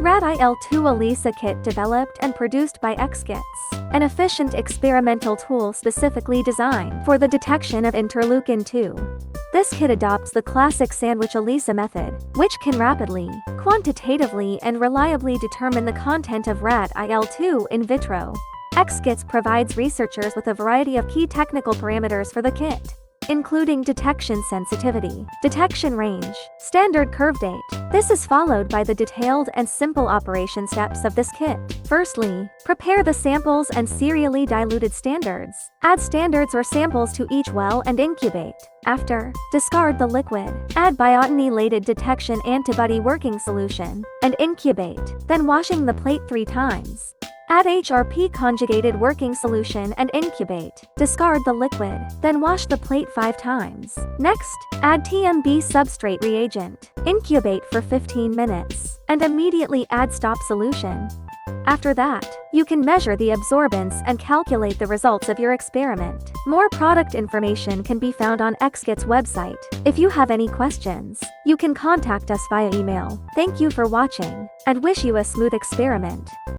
Rat IL-2 ELISA Kit, developed and produced by ExKits, an efficient experimental tool specifically designed for the detection of interleukin 2. This kit adopts the classic sandwich ELISA method, which can rapidly, quantitatively and reliably determine the content of Rat IL-2 in vitro. ExKits provides researchers with a variety of key technical parameters for the kit, including detection sensitivity, detection range, standard curve date. This is followed by the detailed and simple operation steps of this kit. Firstly, prepare the samples and serially diluted standards. Add standards or samples to each well and incubate. After, discard the liquid. Add biotinylated detection antibody working solution, and incubate, then washing the plate 3 times. Add HRP conjugated working solution and incubate. Discard the liquid, then wash the plate 5 times. Next, add TMB substrate reagent. Incubate for 15 minutes, and immediately add stop solution. After that, you can measure the absorbance and calculate the results of your experiment. More product information can be found on ExKits website. If you have any questions, you can contact us via email. Thank you for watching, and wish you a smooth experiment.